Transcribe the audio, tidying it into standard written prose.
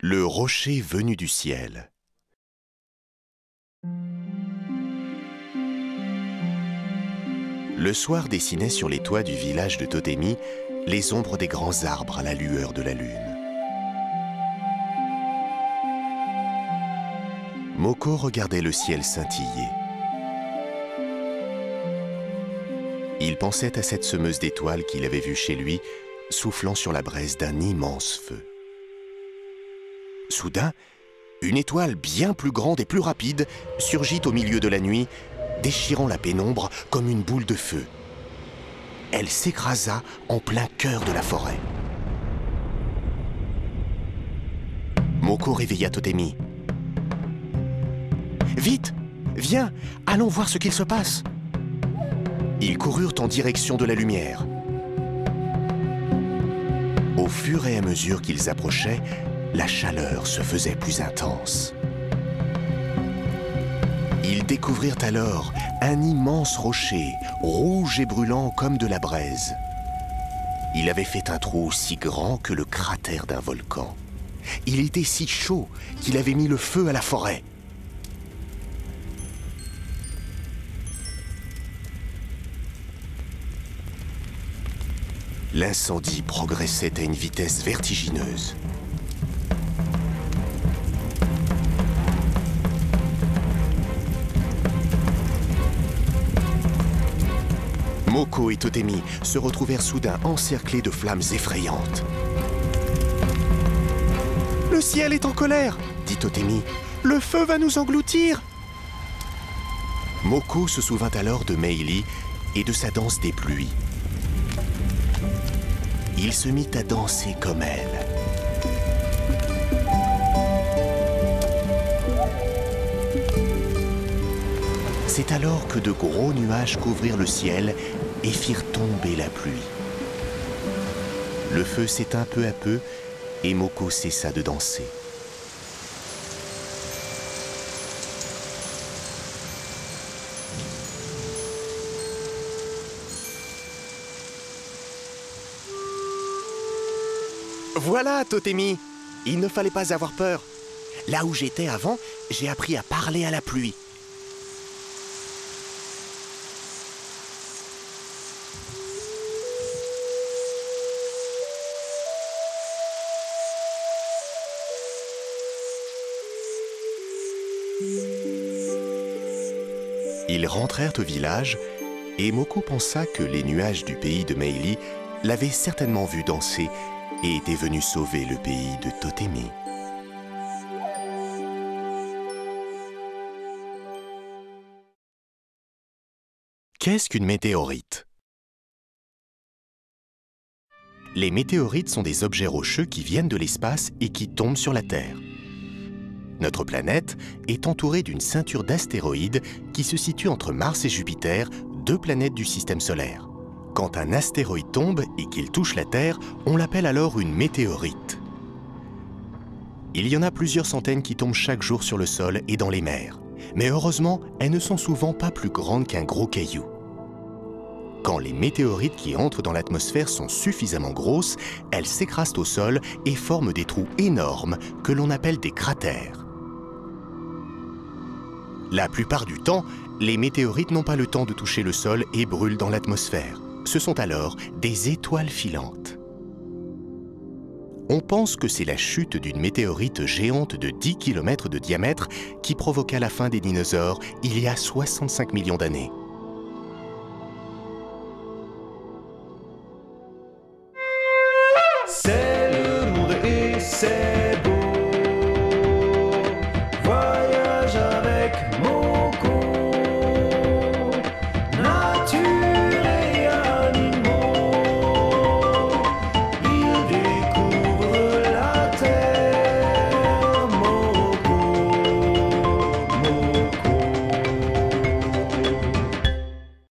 Le rocher venu du ciel. Le soir dessinait sur les toits du village de Totemi les ombres des grands arbres à la lueur de la lune. Moko regardait le ciel scintiller. Il pensait à cette semeuse d'étoiles qu'il avait vue chez lui, soufflant sur la braise d'un immense feu. Soudain, une étoile bien plus grande et plus rapide surgit au milieu de la nuit, déchirant la pénombre comme une boule de feu. Elle s'écrasa en plein cœur de la forêt. Moko réveilla Totemi. « Vite, viens, allons voir ce qu'il se passe !» Ils coururent en direction de la lumière. Au fur et à mesure qu'ils approchaient, la chaleur se faisait plus intense. Ils découvrirent alors un immense rocher, rouge et brûlant comme de la braise. Il avait fait un trou aussi grand que le cratère d'un volcan. Il était si chaud qu'il avait mis le feu à la forêt. L'incendie progressait à une vitesse vertigineuse. Moko et Totemi se retrouvèrent soudain encerclés de flammes effrayantes. « Le ciel est en colère !» dit Totemi. « Le feu va nous engloutir !» Moko se souvint alors de Meili et de sa danse des pluies. Il se mit à danser comme elle. C'est alors que de gros nuages couvrirent le ciel et firent tomber la pluie. Le feu s'éteint peu à peu et Moko cessa de danser. Voilà, Totemi, il ne fallait pas avoir peur. Là où j'étais avant, j'ai appris à parler à la pluie. Ils rentrèrent au village et Moko pensa que les nuages du pays de Meili l'avaient certainement vu danser et étaient venus sauver le pays de Totemi. Qu'est-ce qu'une météorite? Les météorites sont des objets rocheux qui viennent de l'espace et qui tombent sur la Terre. Notre planète est entourée d'une ceinture d'astéroïdes qui se situe entre Mars et Jupiter, deux planètes du système solaire. Quand un astéroïde tombe et qu'il touche la Terre, on l'appelle alors une météorite. Il y en a plusieurs centaines qui tombent chaque jour sur le sol et dans les mers. Mais heureusement, elles ne sont souvent pas plus grandes qu'un gros caillou. Quand les météorites qui entrent dans l'atmosphère sont suffisamment grosses, elles s'écrasent au sol et forment des trous énormes que l'on appelle des cratères. La plupart du temps, les météorites n'ont pas le temps de toucher le sol et brûlent dans l'atmosphère. Ce sont alors des étoiles filantes. On pense que c'est la chute d'une météorite géante de 10 km de diamètre qui provoqua la fin des dinosaures il y a 65 millions d'années.